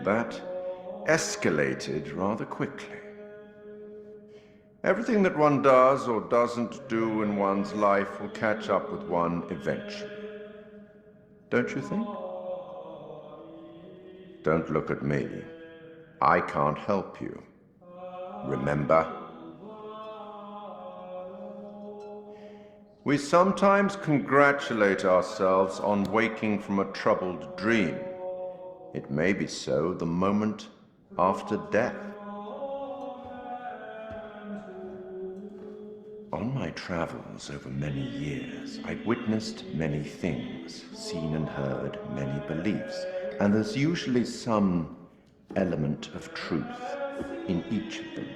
that escalated rather quickly. Everything that one does or doesn't do in one's life will catch up with one eventually. Don't you think? Don't look at me. I can't help you. Remember? We sometimes congratulate ourselves on waking from a troubled dream. It may be so the moment after death. On my travels over many years, I've witnessed many things, seen and heard many beliefs, and there's usually some element of truth in each of them.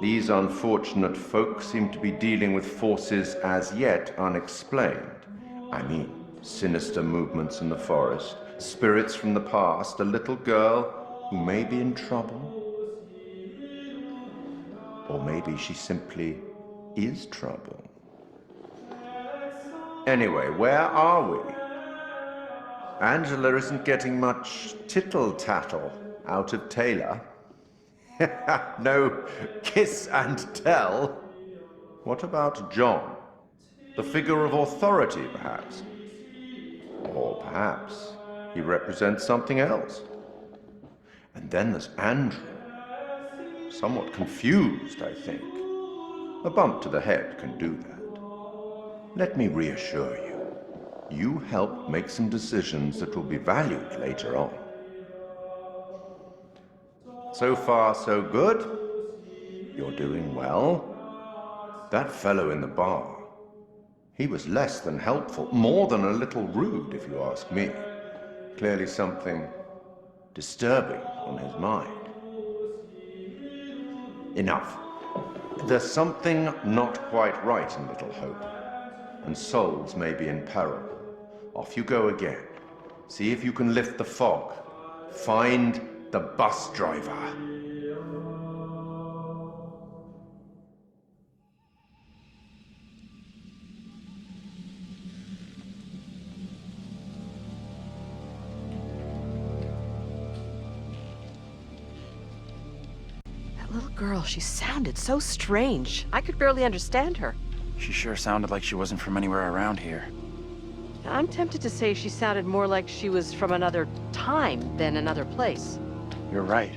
These unfortunate folk seem to be dealing with forces as yet unexplained. I mean, sinister movements in the forest, spirits from the past, a little girl who may be in trouble. Or maybe she simply is trouble. Anyway, where are we? Angela isn't getting much tittle-tattle out of Taylor. No kiss and tell. What about John? The figure of authority, perhaps? Or perhaps he represents something else. And then there's Andrew. Somewhat confused, I think. A bump to the head can do that. Let me reassure you. You helped make some decisions that will be valued later on. So far, so good. You're doing well. That fellow in the bar, he was less than helpful, more than a little rude, if you ask me. Clearly something disturbing on his mind. Enough. There's something not quite right in Little Hope, and souls may be in peril. Off you go again. See if you can lift the fog. Find the bus driver. Little girl, she sounded so strange. I could barely understand her. She sure sounded like she wasn't from anywhere around here. I'm tempted to say she sounded more like she was from another time than another place. You're right.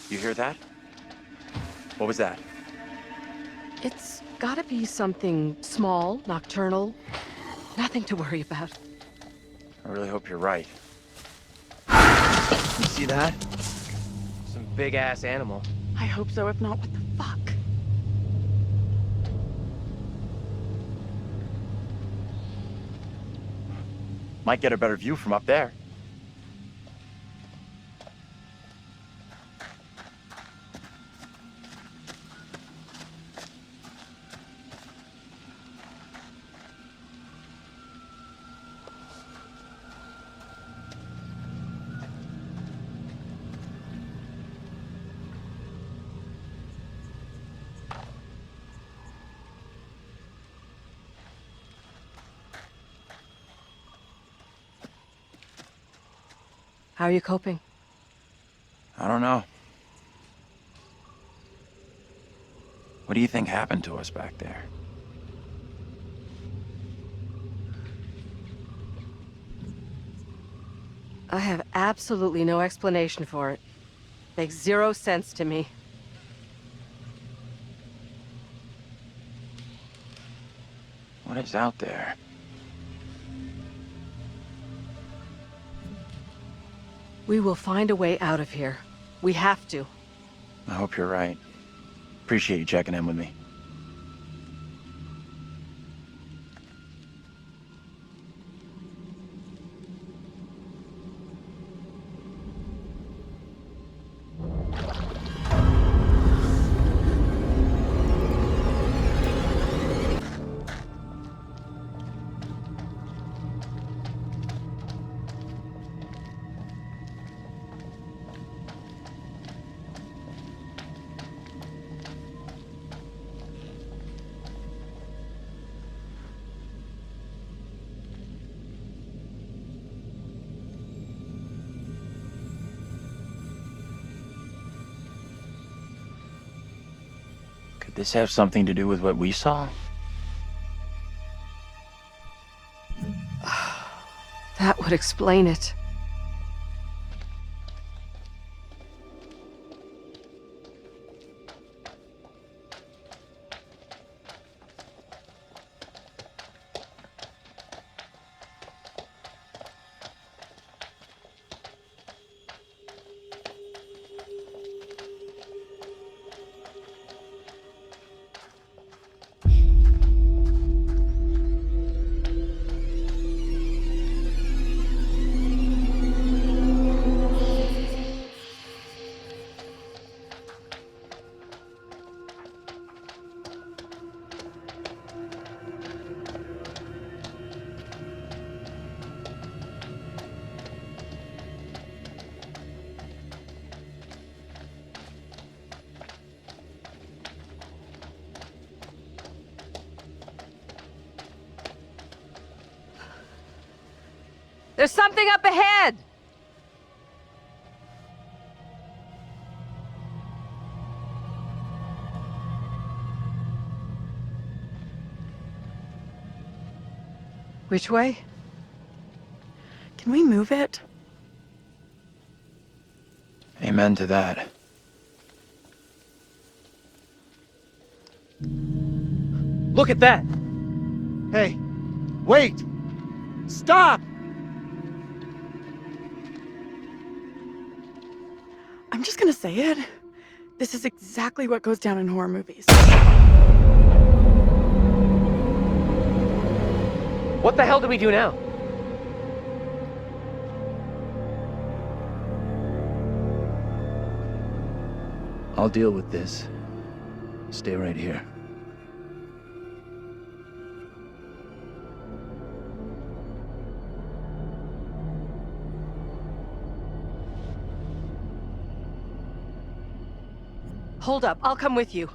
You hear that? What was that? It's gotta be something small, nocturnal. Nothing to worry about. I really hope you're right. You see that? Some big-ass animal. I hope so. If not, what the fuck? Might get a better view from up there. How are you coping? I don't know. What do you think happened to us back there? I have absolutely no explanation for it. Makes zero sense to me. What is out there? We will find a way out of here. We have to. I hope you're right. Appreciate you checking in with me. Could this have something to do with what we saw? That would explain it. There's something up ahead! Which way? Can we move it? Amen to that. Look at that! Hey, wait! Stop! I'm just gonna say it. This is exactly what goes down in horror movies. What the hell do we do now? I'll deal with this. Stay right here. Hold up, I'll come with you.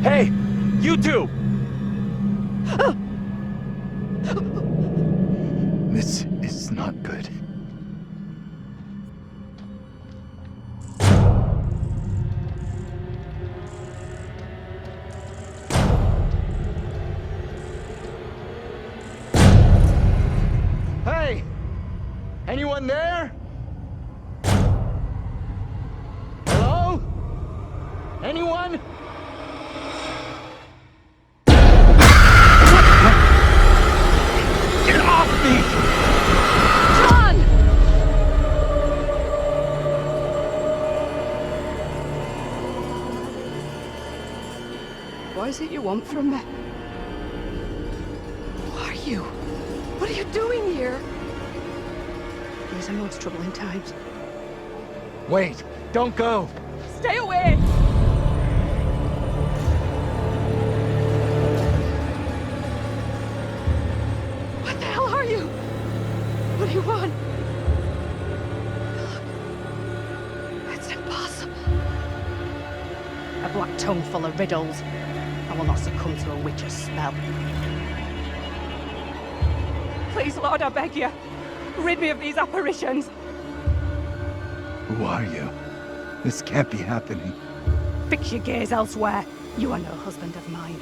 Hey! You two! This is not good. Hey! Anyone there? Hello? Anyone? Get off me! John! What is it you want from me? Who are you? What are you doing here? These are most troubling times. Wait, don't go! Stay away! What the hell are you? What do you want? Look. It's impossible. A black tongue full of riddles. I will not succumb to a witch's spell. Please, Lord, I beg you. Rid me of these apparitions. Who are you? This can't be happening. Fix your gaze elsewhere. You are no husband of mine.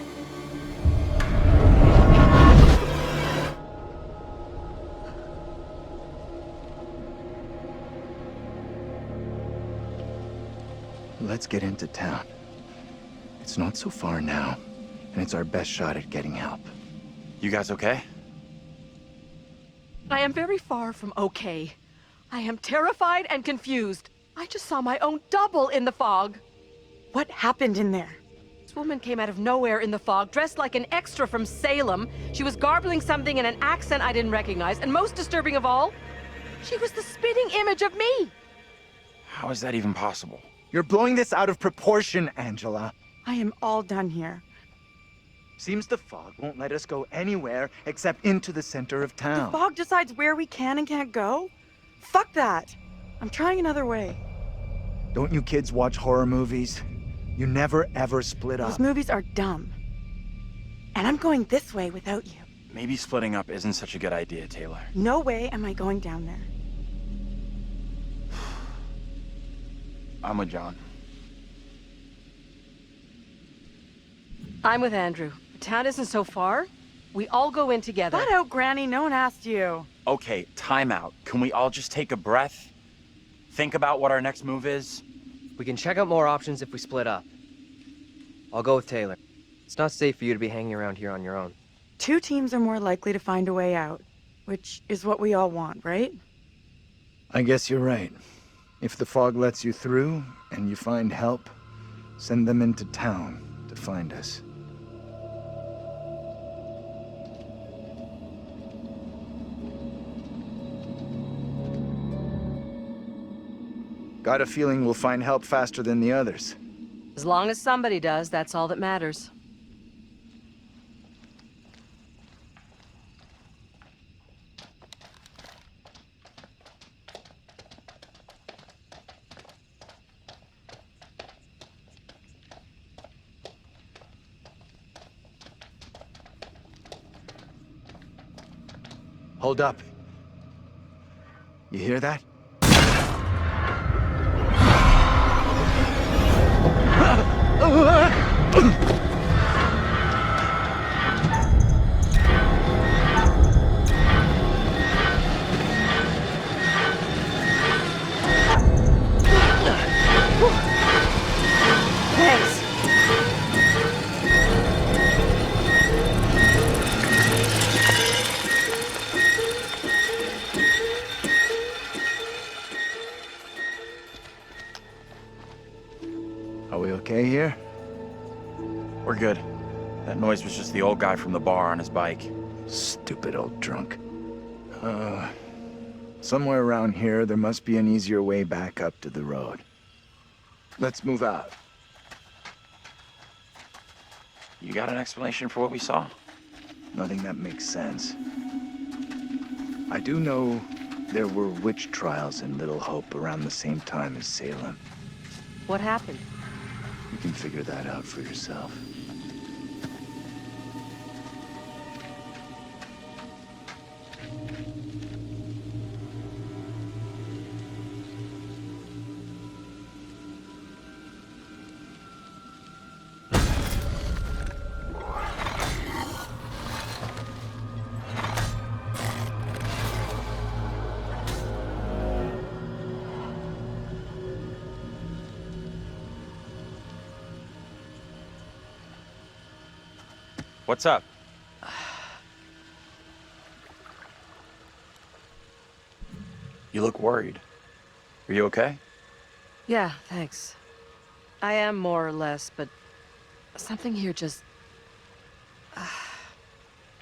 Let's get into town. It's not so far now, and it's our best shot at getting help. You guys okay? I am very far from okay. I am terrified and confused. I just saw my own double in the fog. What happened in there? This woman came out of nowhere in the fog, dressed like an extra from Salem. She was garbling something in an accent I didn't recognize, and most disturbing of all, she was the spitting image of me. How is that even possible? You're blowing this out of proportion, Angela. I am all done here. Seems the fog won't let us go anywhere except into the center of town. The fog decides where we can and can't go? Fuck that. I'm trying another way. Don't you kids watch horror movies? You never ever split up. Those movies are dumb. And I'm going this way without you. Maybe splitting up isn't such a good idea, Taylor. No way am I going down there. I'm with John. I'm with Andrew. The town isn't so far. We all go in together. Flat out, Granny. No one asked you. Okay, time out. Can we all just take a breath? Think about what our next move is? We can check out more options if we split up. I'll go with Taylor. It's not safe for you to be hanging around here on your own. 2 teams are more likely to find a way out, which is what we all want, right? I guess you're right. If the fog lets you through, and you find help, send them into town to find us. Got a feeling we'll find help faster than the others. As long as somebody does, that's all that matters. Hold up. You hear that? Thanks. Are we okay here? We're good. That noise was just the old guy from the bar on his bike. Stupid old drunk. Somewhere around here, there must be an easier way back up to the road. Let's move out. You got an explanation for what we saw? Nothing that makes sense. I do know there were witch trials in Little Hope around the same time as Salem. What happened? You can figure that out for yourself. What's up? You look worried. Are you okay? Yeah, thanks. I am more or less, but something here just...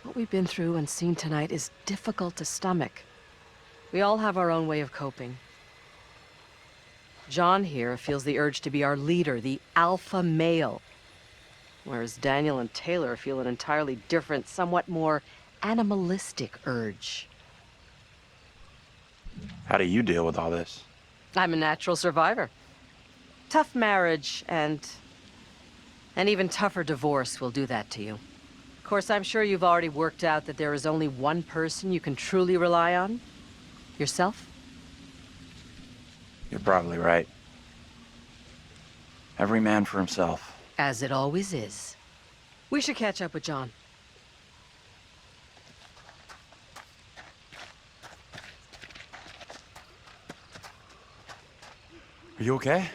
What we've been through and seen tonight is difficult to stomach. We all have our own way of coping. John here feels the urge to be our leader, the alpha male. Whereas Daniel and Taylor feel an entirely different, somewhat more animalistic urge. How do you deal with all this? I'm a natural survivor. Tough marriage and an even tougher divorce will do that to you. Of course, I'm sure you've already worked out that there is only one person you can truly rely on. Yourself? You're probably right. Every man for himself. As it always is. We should catch up with John. Are you okay?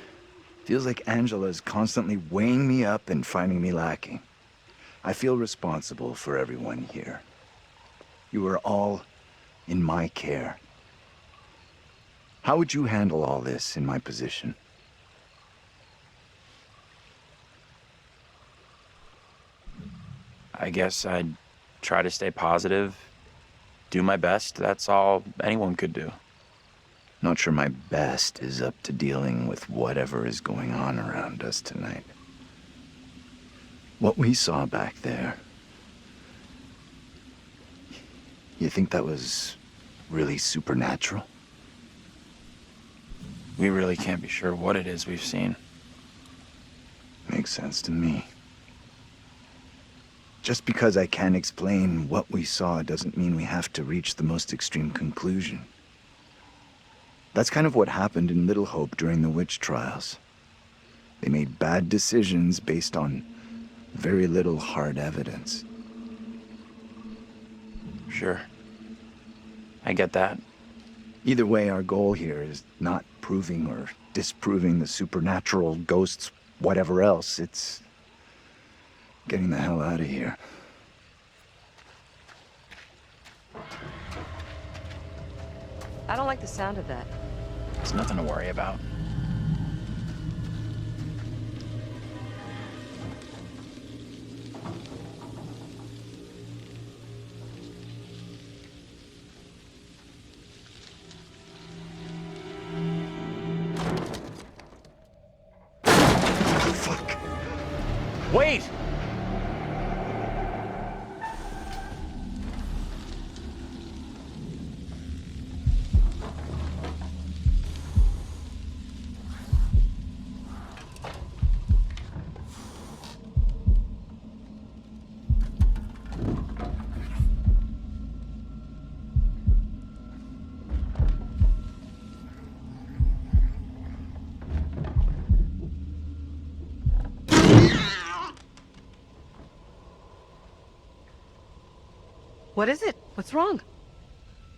Feels like Angela's constantly weighing me up and finding me lacking. I feel responsible for everyone here. You are all in my care. How would you handle all this in my position? I guess I'd try to stay positive, do my best. That's all anyone could do. Not sure my best is up to dealing with whatever is going on around us tonight. What we saw back there, you think that was really supernatural? We really can't be sure what it is we've seen. Makes sense to me. Just because I can't explain what we saw doesn't mean we have to reach the most extreme conclusion. That's kind of what happened in Little Hope during the witch trials. They made bad decisions based on very little hard evidence. Sure. I get that. Either way, our goal here is not proving or disproving the supernatural, ghosts, whatever else. It's getting the hell out of here. I don't like the sound of that. It's nothing to worry about. Fuck. Wait! What is it? What's wrong?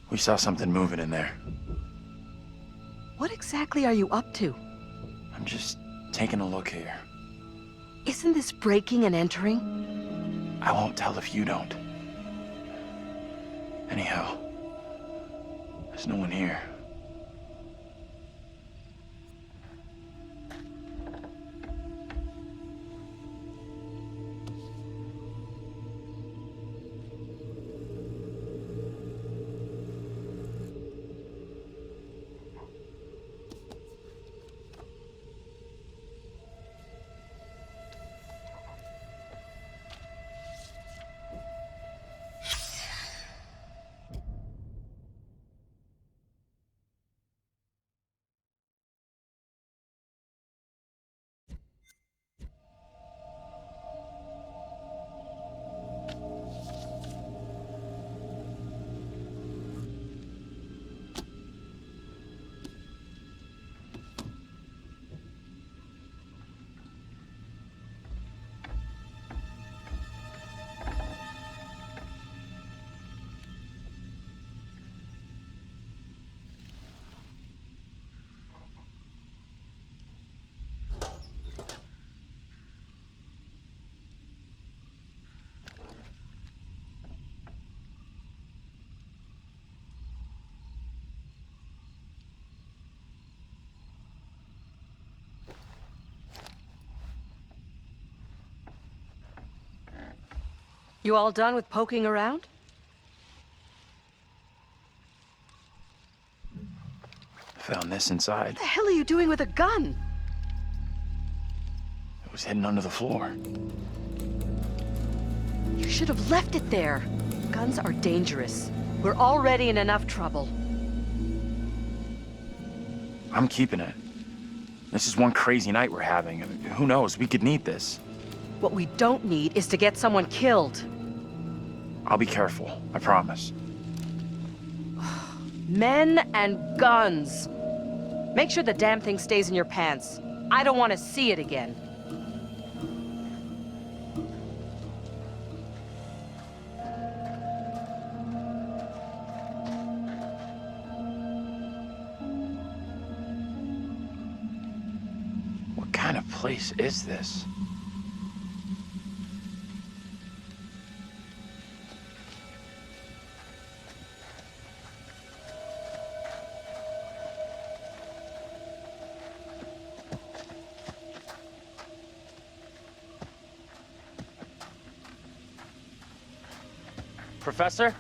We saw something moving in there. What exactly are you up to? I'm just taking a look here. Isn't this breaking and entering? I won't tell if you don't. Anyhow, there's no one here. You all done with poking around? Found this inside. What the hell are you doing with a gun? It was hidden under the floor. You should have left it there. Guns are dangerous. We're already in enough trouble. I'm keeping it. This is one crazy night we're having. Who knows? We could need this. What we don't need is to get someone killed. I'll be careful. I promise. Men and guns. Make sure the damn thing stays in your pants. I don't want to see it again. What kind kind of place is this? Professor?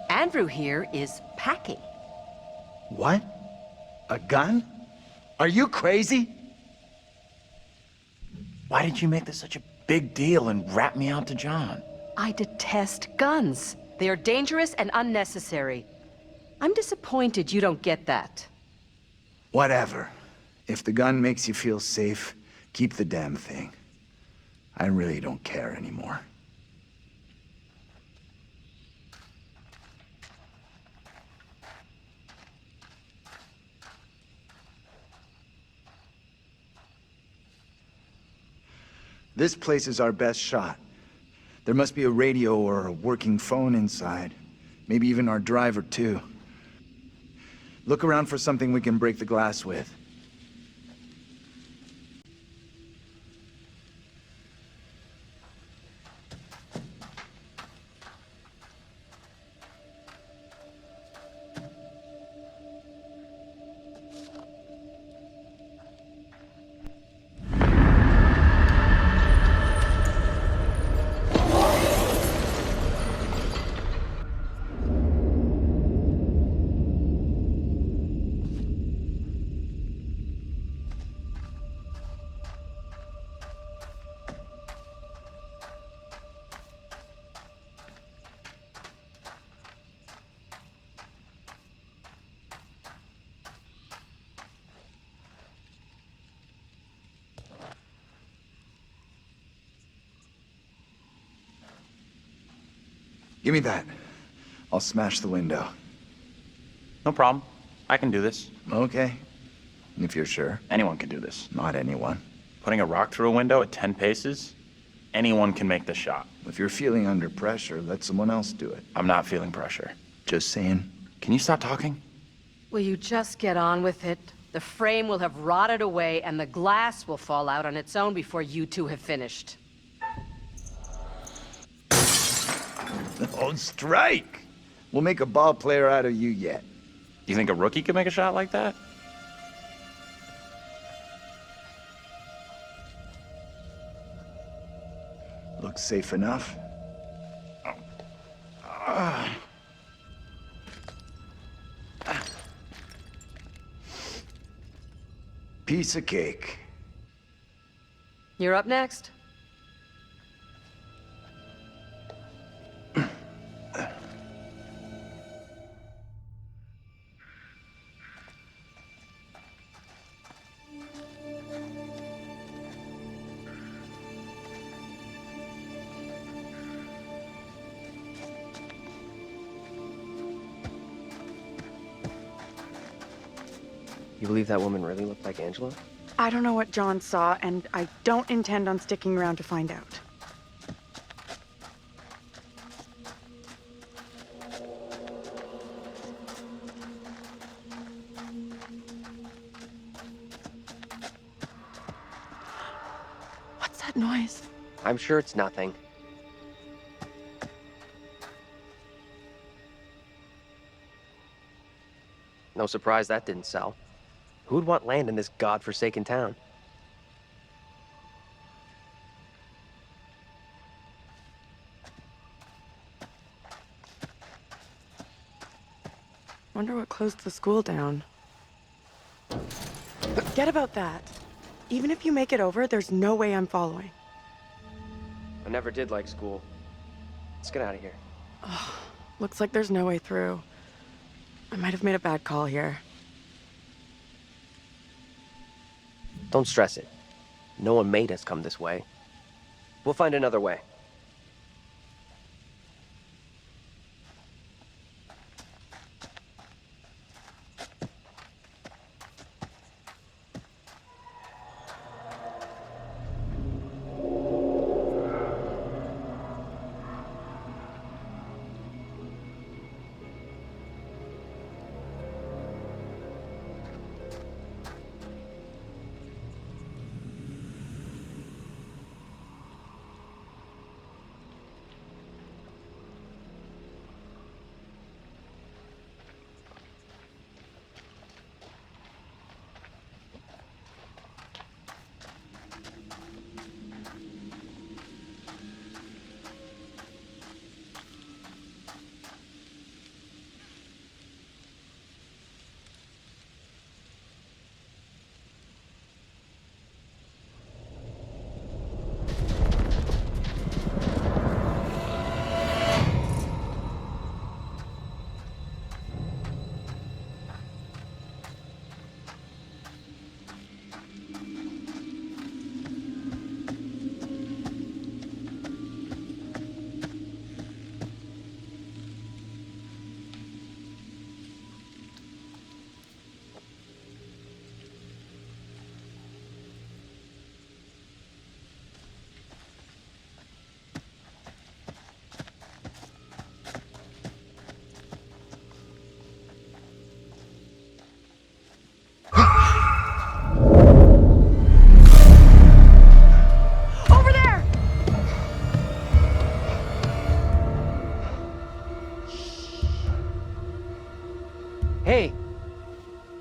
Andrew here is packing. What? A gun? Are you crazy? Why did you make this such a big deal and rat me out to John? I detest guns. They are dangerous and unnecessary. I'm disappointed you don't get that. Whatever. If the gun makes you feel safe, keep the damn thing. I really don't care anymore. This place is our best shot. There must be a radio or a working phone inside. Maybe even our driver, too. Look around for something we can break the glass with. Give me that. I'll smash the window. No problem. I can do this. Okay. If you're sure. Anyone can do this. Not anyone. Putting a rock through a window at 10 paces? Anyone can make the shot. If you're feeling under pressure, let someone else do it. I'm not feeling pressure. Just saying. Can you stop talking? Will you just get on with it? The frame will have rotted away and the glass will fall out on its own before you two have finished. Oh, strike! We'll make a ball player out of you yet. You think a rookie could make a shot like that? Looks safe enough. Piece of cake. You're up next. You believe that woman really looked like Angela? I don't know what John saw, and I don't intend on sticking around to find out. What's that noise? I'm sure it's nothing. No surprise that didn't sell. Who'd want land in this godforsaken town? Wonder what closed the school down. Forget about that. Even if you make it over, there's no way I'm following. I never did like school. Let's get out of here. Looks like there's no way through. I might have made a bad call here. Don't stress it. No one made us come this way. We'll find another way.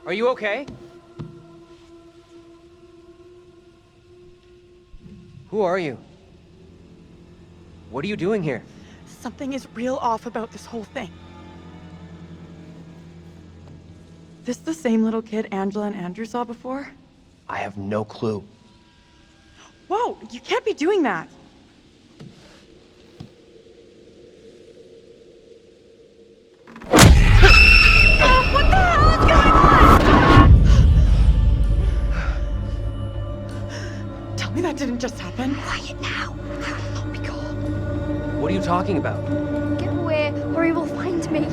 Are you okay? Who are you? What are you doing here? Something is real off about this whole thing. This the same little kid Angela and Andrew saw before? I have no clue. Whoa, you can't be doing that! Oh, what the hell is going on? Tell me that didn't just happen. Quiet now. I will not be caught. What are you talking about? Get away, or he will find me.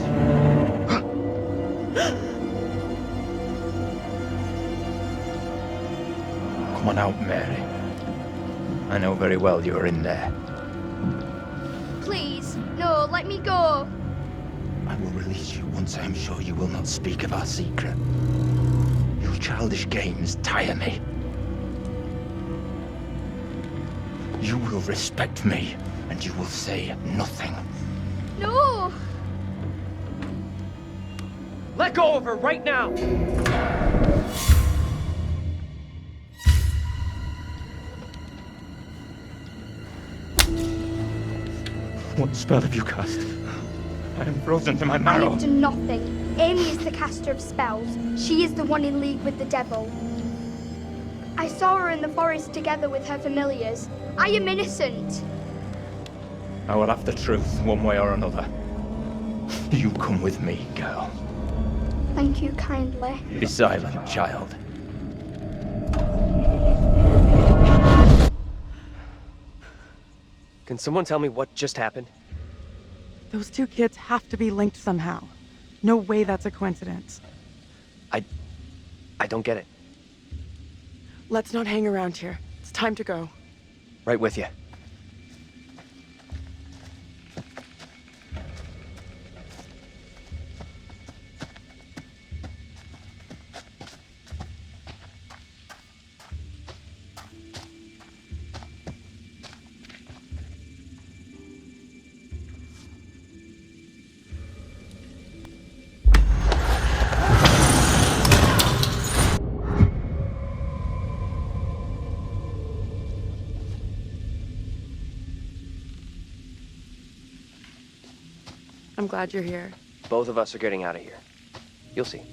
Come on out, Mary. I know very well you're in there. Please, no, let me go. I will release you once I am sure you will not speak of our secret. Your childish games tire me. You will respect me, and you will say nothing. No! Let go of her right now! What spell have you cast? I am frozen to my I marrow. have done nothing. Amy is the caster of spells. She is the one in league with the devil. I saw her in the forest together with her familiars. I am innocent. I will have the truth one way or another. You come with me, girl. Thank you kindly. Be silent, child. Can someone tell me what just happened? Those two kids have to be linked somehow. No way that's a coincidence. I don't get it. Let's not hang around here. It's time to go. Right with you. I'm glad you're here. Both of us are getting out of here. You'll see.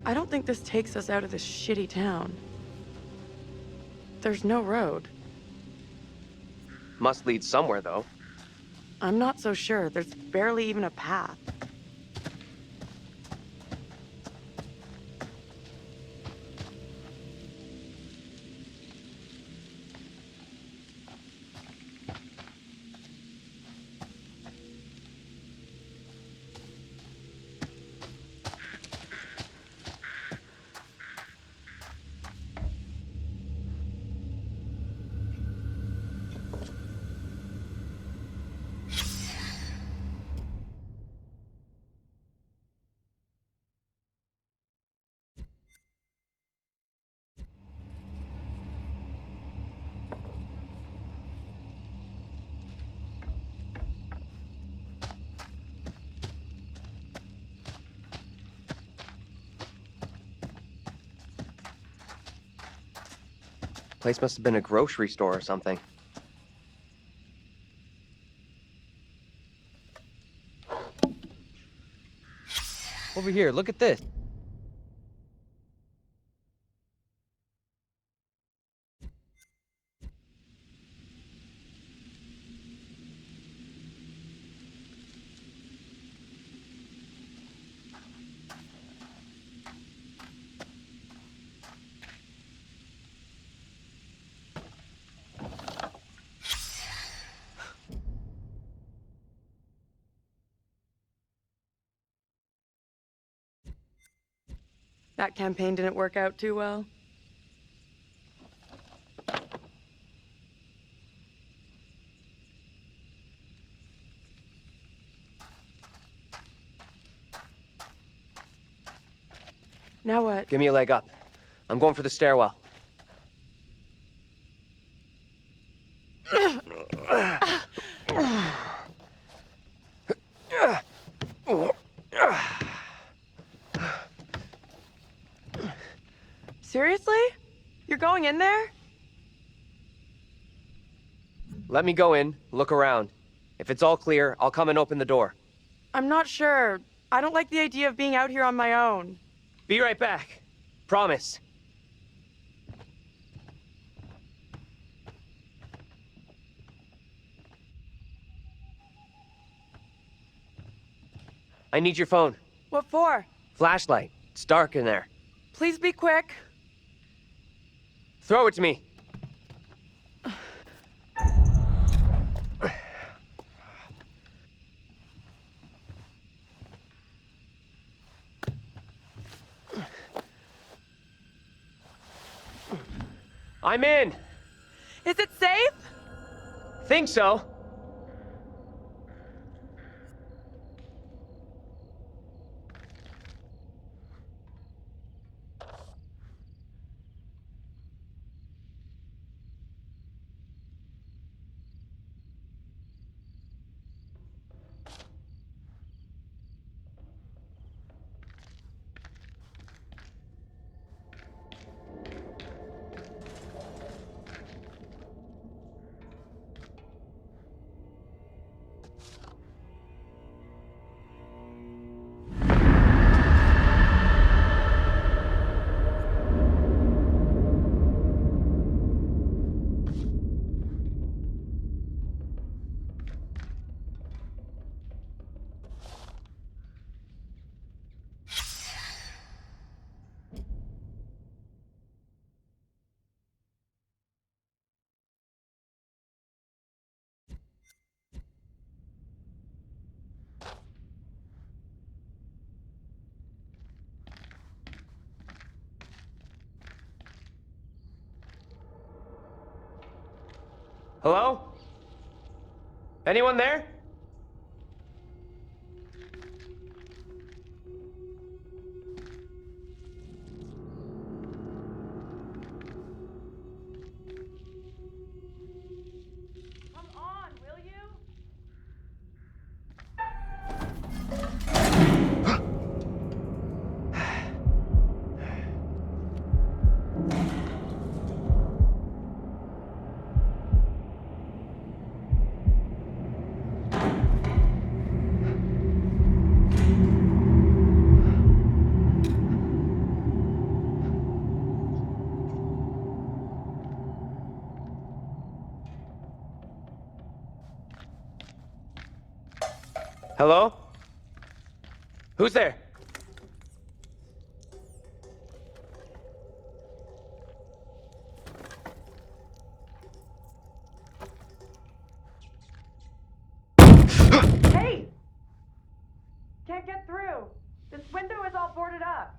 I don't think this takes us out of this shitty town. There's no road. Must lead somewhere, though. I'm not so sure. There's barely even a path. Place must have been a grocery store or something. Over here, look at this. That campaign didn't work out too well. Now what? Give me a leg up. I'm going for the stairwell. Seriously? You're going in there? Let me go in, look around. If it's all clear, I'll come and open the door. I'm not sure. I don't like the idea of being out here on my own. Be right back. Promise. I need your phone. What for? Flashlight. It's dark in there. Please be quick. Throw it to me. I'm in. Is it safe? Think so. Hello? Anyone there? Come on, will you? Hello? Who's there? Hey! Can't get through. This window is all boarded up.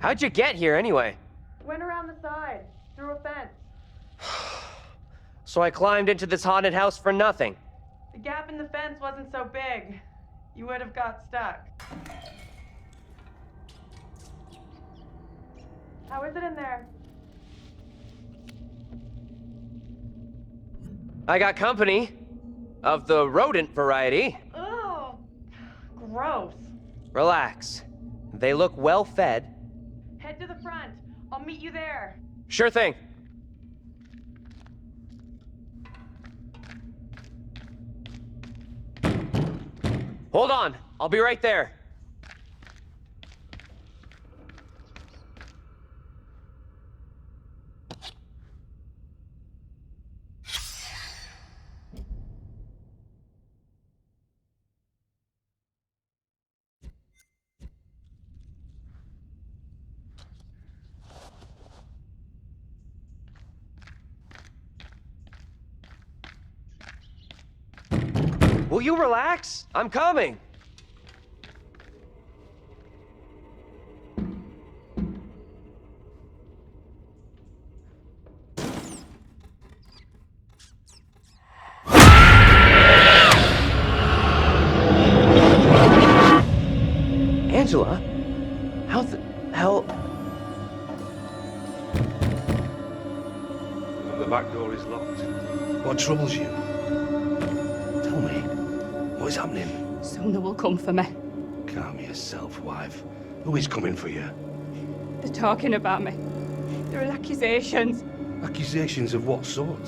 How'd you get here anyway? Went around the side, through a fence. So I climbed into this haunted house for nothing. The gap in the fence wasn't so big. You would have got stuck. How is it in there? I got company. Of the rodent variety. Ugh, gross. Relax. They look well fed. Head to the front. I'll meet you there. Sure thing. Hold on. I'll be right there. Will you relax? I'm coming. Angela? How the hell... back door is locked. What troubles you? Tell me, what is happening? Soon they will come for me. Calm yourself, wife. Who is coming for you? They're talking about me. There are accusations. Accusations of what sort?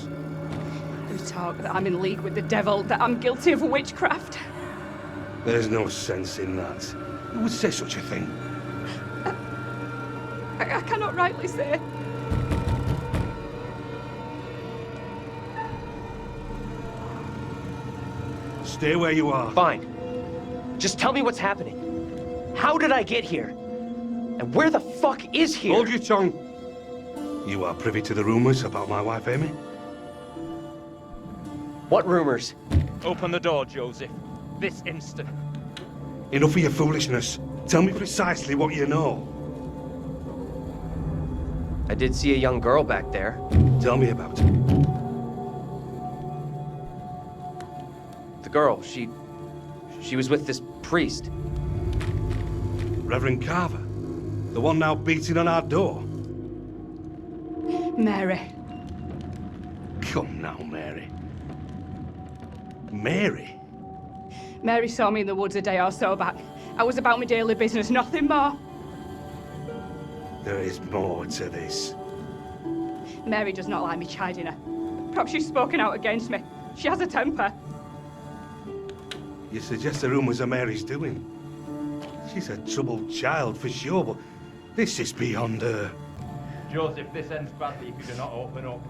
There's talk that I'm in league with the devil, that I'm guilty of witchcraft. There's no sense in that. Who would say such a thing? I cannot rightly say. Stay where you are. Fine. Just tell me what's happening. How did I get here? And where the fuck is here? Hold your tongue. You are privy to the rumors about my wife, Amy? What rumors? Open the door, Joseph. This instant. Enough of your foolishness. Tell me precisely what you know. I did see a young girl back there. Tell me about it. The girl, she was with this priest. Reverend Carver? The one now beating on our door? Mary. Come now, Mary. Mary? Mary saw me in the woods a day or so back. I was about my daily business, nothing more. There is more to this. Mary does not like me chiding her. Perhaps she's spoken out against me. She has a temper. You suggest the rumors are Mary's doing? She's a troubled child for sure, but this is beyond her. Joseph, this ends badly if you do not open up.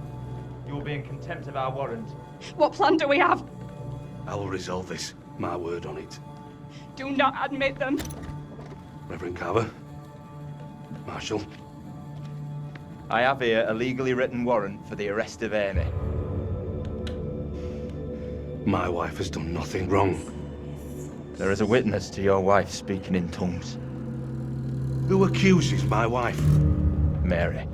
You will be in contempt of our warrant. What plan do we have? I will resolve this. My word on it. Do not admit them. Reverend Carver. Marshal. I have here a legally written warrant for the arrest of Amy. My wife has done nothing wrong. There is a witness to your wife speaking in tongues. Who accuses my wife? Mary.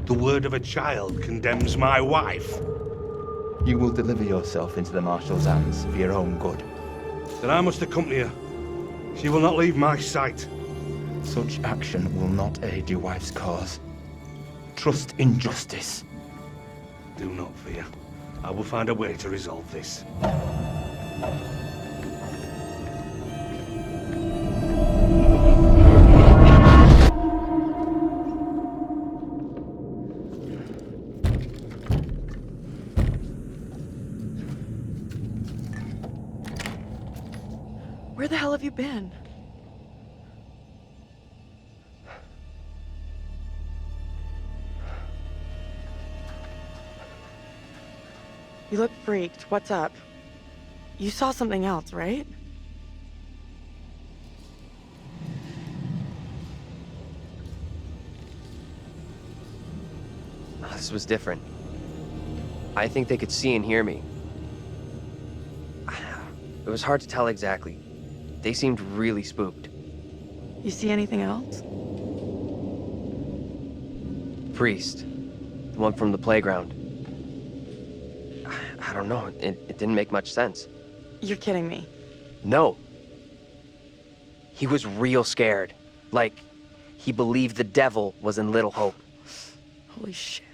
The word of a child condemns my wife. You will deliver yourself into the Marshal's hands for your own good. Then I must accompany her. She will not leave my sight. Such action will not aid your wife's cause. Trust in justice. Do not fear. I will find a way to resolve this. Where the hell have you been? You look freaked. What's up? You saw something else, right? This was different. I think they could see and hear me. It was hard to tell exactly. They seemed really spooked. You see anything else? Priest. The one from the playground. I don't know. It didn't make much sense. You're kidding me. No. He was real scared. Like, he believed the devil was in Little Hope. Holy shit.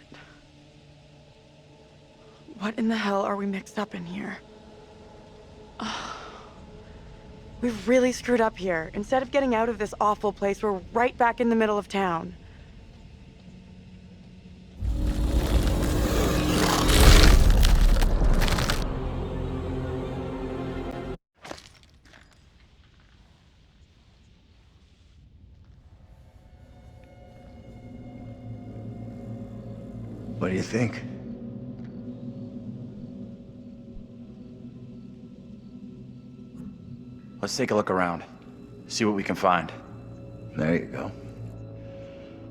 What in the hell are we mixed up in here? We've really screwed up here. Instead of getting out of this awful place, we're right back in the middle of town. What do you think? Let's take a look around. See what we can find. There you go.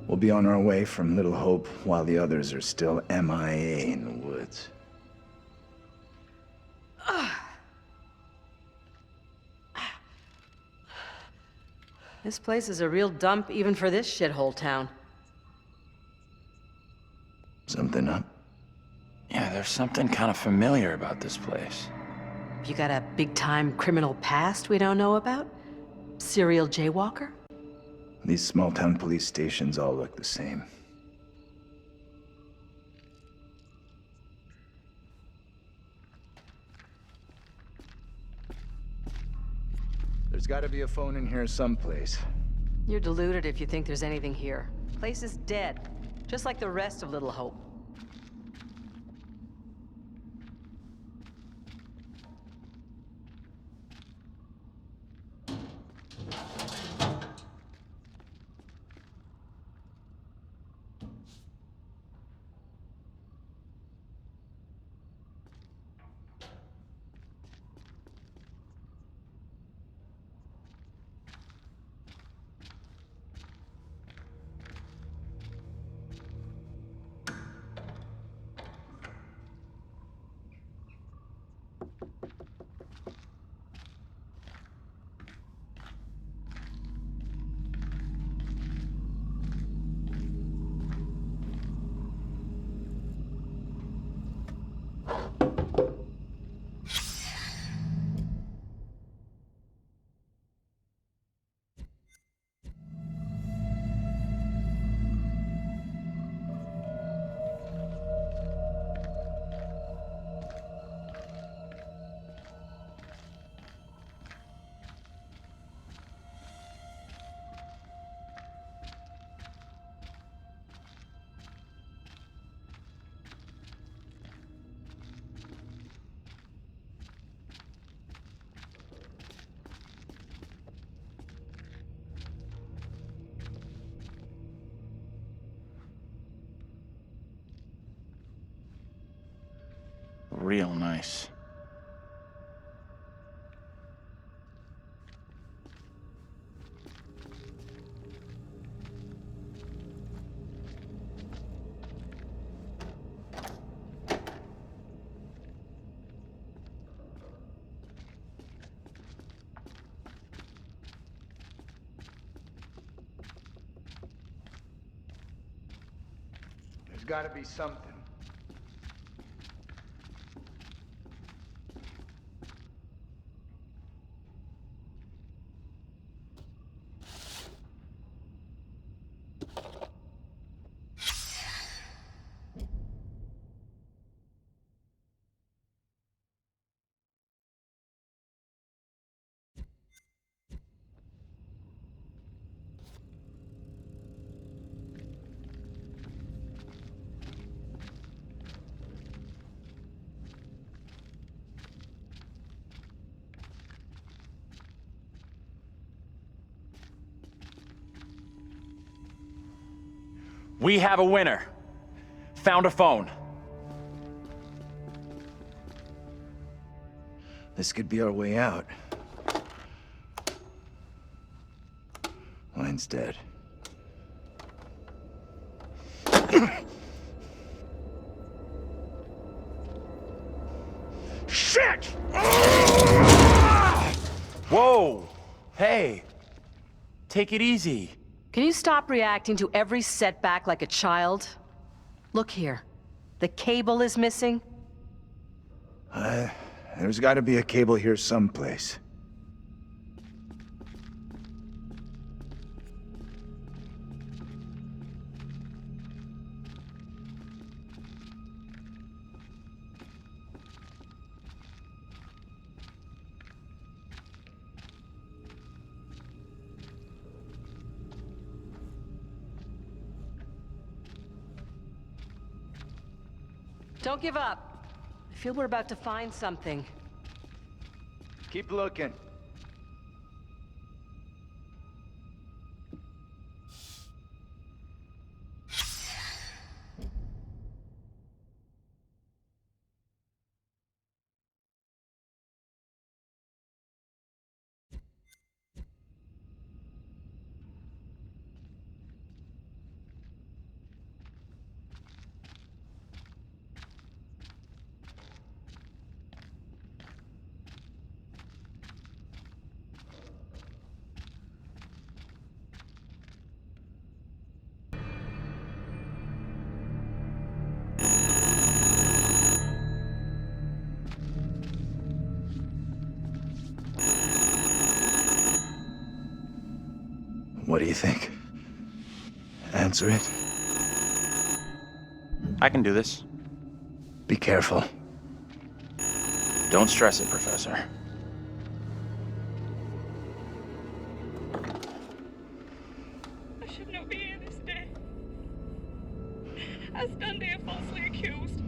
We'll be on our way from Little Hope while the others are still MIA in the woods. This place is a real dump even for this shithole town. Something up? Yeah, there's something kind of familiar about this place. You got a big-time criminal past we don't know about? Serial jaywalker? These small-town police stations all look the same. There's gotta be a phone in here someplace. You're deluded if you think there's anything here. Place is dead, just like the rest of Little Hope. Real nice. There's gotta be something. We have a winner. Found a phone. This could be our way out. Line's dead. Shit! Whoa! Hey! Take it easy. Can you stop reacting to every setback like a child? Look here. The cable is missing. There's gotta be a cable here someplace. Don't give up. I feel we're about to find something. Keep looking. What do you think? Answer it. I can do this. Be careful. Don't stress it, Professor. I stand here falsely accused.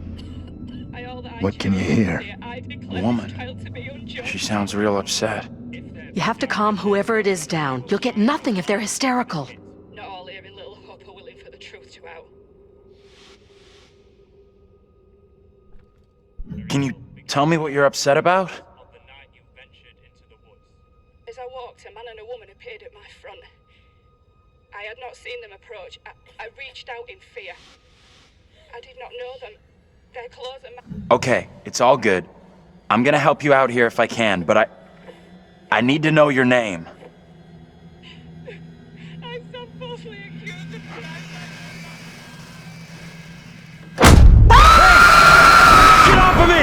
By all that I What can you hear? I declare Woman. this trial to be unjust. She sounds real upset. You have to calm whoever it is down. You'll get nothing if they're hysterical. Not all here in Little Hope are willing for the truth to out. Can you tell me what you're upset about? As I walked, a man and a woman appeared at my front. I had not seen them approach. I reached out in fear. I did not know them. Their clothes and Okay, it's all good. I'm gonna help you out here if I can, but I need to know your name. I stand falsely accused of crime. Get off of me!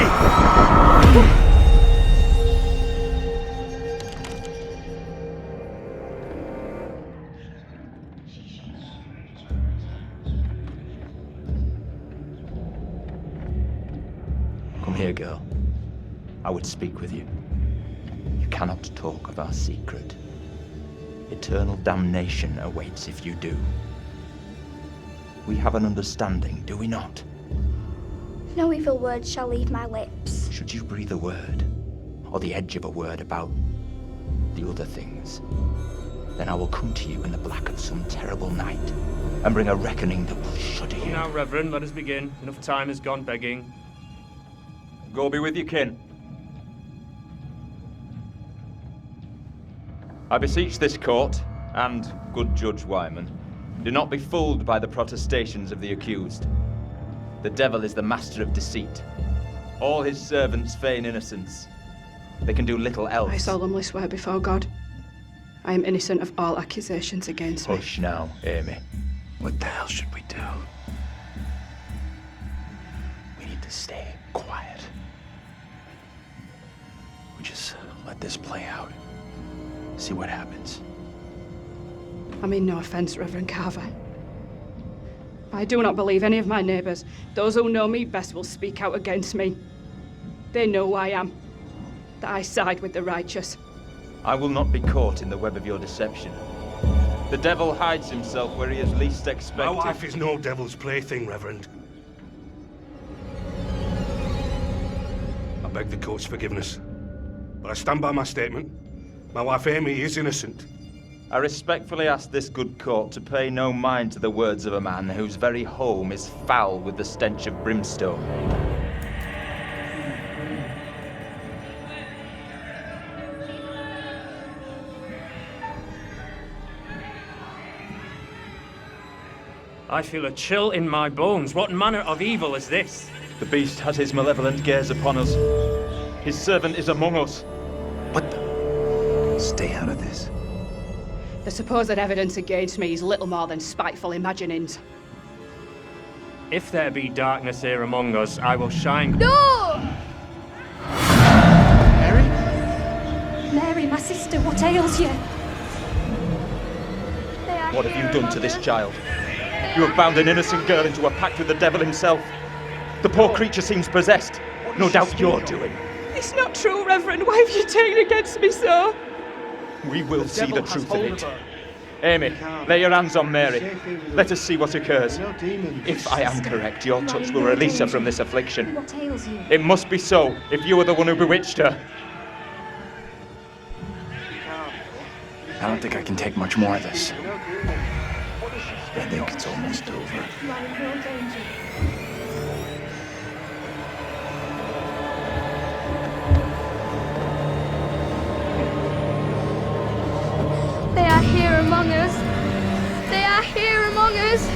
Come here, girl. I would speak with you. You cannot talk of our secret. Eternal damnation awaits if you do. We have an understanding, do we not? No evil word shall leave my lips. Should you breathe a word, or the edge of a word about the other things, then I will come to you in the black of some terrible night, and bring a reckoning that will shudder you. Now, Reverend, let us begin. Enough time has gone begging. Go be with your kin. I beseech this court, and good Judge Wyman, do not be fooled by the protestations of the accused. The devil is the master of deceit. All his servants feign innocence. They can do little else. I solemnly swear before God, I am innocent of all accusations against me. Hush now, Amy. What the hell should we do? We need to stay quiet. We just let this play out. See what happens. I mean no offense, Reverend Carver. I do not believe any of my neighbors. Those who know me best will speak out against me. They know who I am, that I side with the righteous. I will not be caught in the web of your deception. The devil hides himself where he is least expected. My wife is no devil's plaything, Reverend. I beg the court's forgiveness, but I stand by my statement. My wife Amy is innocent. I respectfully ask this good court to pay no mind to the words of a man whose very home is foul with the stench of brimstone. I feel a chill in my bones. What manner of evil is this? The beast has his malevolent gaze upon us. His servant is among us. What the? Stay out of this. The supposed evidence against me is little more than spiteful imaginings. If there be darkness here among us, I will shine. No! Mary? Mary, my sister, what ails you? What have you done to this child? You have bound an innocent girl into a pact with the devil himself. The poor creature seems possessed. No doubt you're doing. It's not true, Reverend. Why have you taken against me so? We will see the truth of it. Amy, lay your hands on Mary. Let us see what occurs. If I am correct, your touch will release her from this affliction. What ails you? It must be so, if you are the one who bewitched her. I don't think I can take much more of this. I think it's almost over. You are in real danger. They are here among us. They are here among us.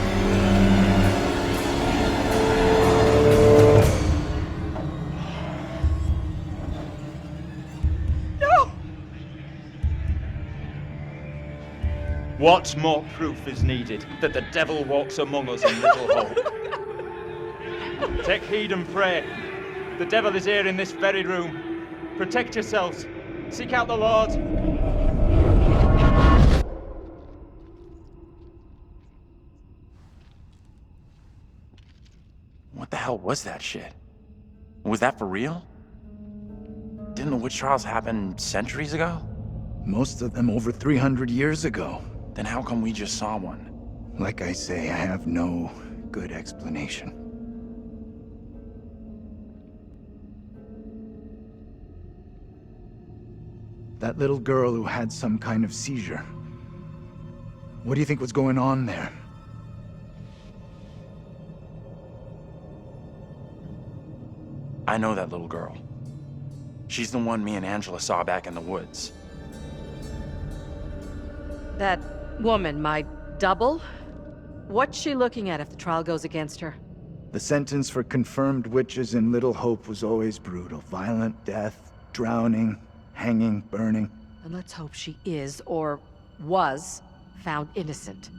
No! What more proof is needed that the devil walks among us in Little Hope? Take heed and pray. The devil is here in this very room. Protect yourselves. Seek out the Lord. What the hell was that shit? Was that for real? Didn't the witch trials happen centuries ago? Most of them over 300 years ago. Then how come we just saw one? Like I say, I have no good explanation. That little girl who had some kind of seizure. What do you think was going on there? I know that little girl. She's the one me and Angela saw back in the woods. That woman, my double? What's she looking at if the trial goes against her? The sentence for confirmed witches in Little Hope was always brutal. Violent death, drowning, hanging, burning. And let's hope she is, or was, found innocent.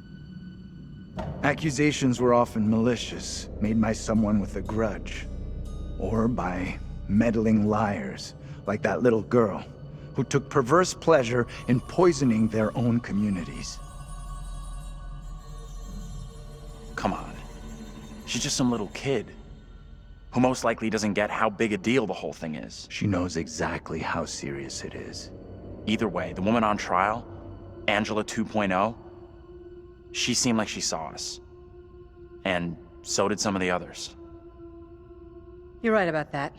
Accusations were often malicious, made by someone with a grudge. Or by meddling liars, like that little girl, who took perverse pleasure in poisoning their own communities. Come on. She's just some little kid, who most likely doesn't get how big a deal the whole thing is. She knows exactly how serious it is. Either way, the woman on trial, Angela 2.0, she seemed like she saw us. And so did some of the others. You're right about that.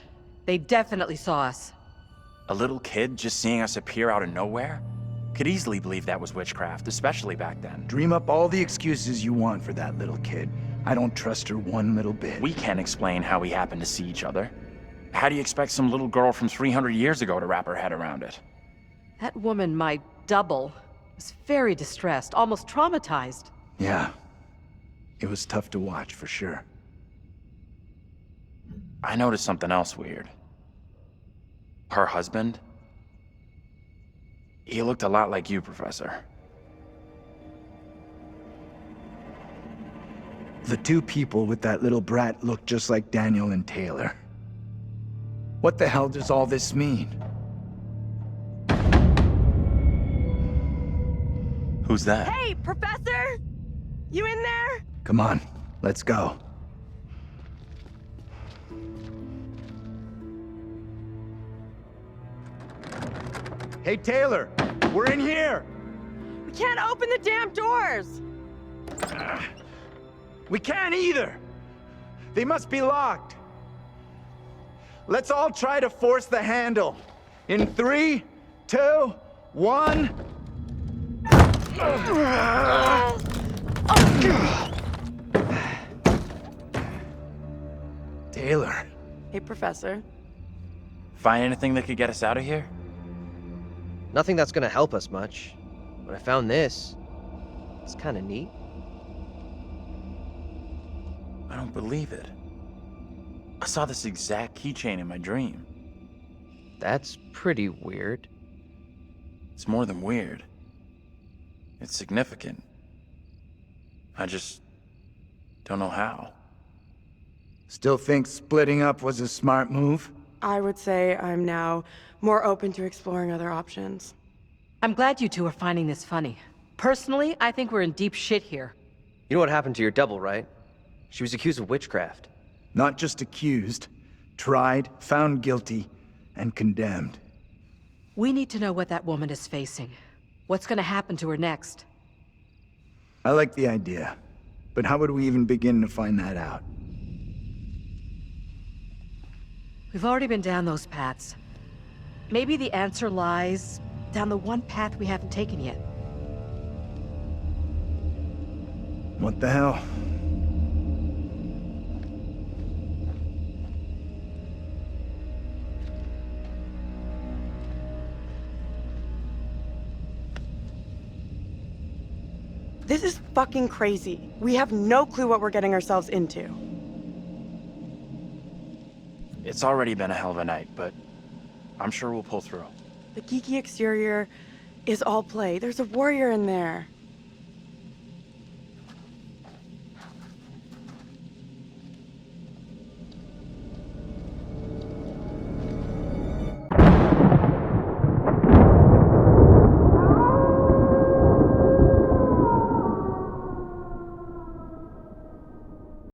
They definitely saw us. A little kid just seeing us appear out of nowhere? Could easily believe that was witchcraft, especially back then. Dream up all the excuses you want for that little kid. I don't trust her one little bit. We can't explain how we happened to see each other. How do you expect some little girl from 300 years ago to wrap her head around it? That woman, my double, was very distressed, almost traumatized. Yeah. It was tough to watch, for sure. I noticed something else weird. Her husband? He looked a lot like you, Professor. The two people with that little brat looked just like Daniel and Taylor. What the hell does all this mean? Who's that? Hey, Professor! You in there? Come on, let's go. Hey, Taylor! We're in here! We can't open the damn doors! We can't either! They must be locked. Let's all try to force the handle. In 3, 2, 1... Taylor. Hey, Professor. Find anything that could get us out of here? Nothing that's gonna help us much. But I found this. It's kinda neat. I don't believe it. I saw this exact keychain in my dream. That's pretty weird. It's more than weird. It's significant. I just don't know how. Still think splitting up was a smart move? I would say I'm now more open to exploring other options. I'm glad you two are finding this funny. Personally, I think we're in deep shit here. You know what happened to your double, right? She was accused of witchcraft. Not just accused. Tried, found guilty, and condemned. We need to know what that woman is facing. What's gonna happen to her next? I like the idea. But how would we even begin to find that out? We've already been down those paths. Maybe the answer lies down the one path we haven't taken yet. What the hell? This is fucking crazy. We have no clue what we're getting ourselves into. It's already been a hell of a night, but I'm sure we'll pull through. The geeky exterior is all play. There's a warrior in there.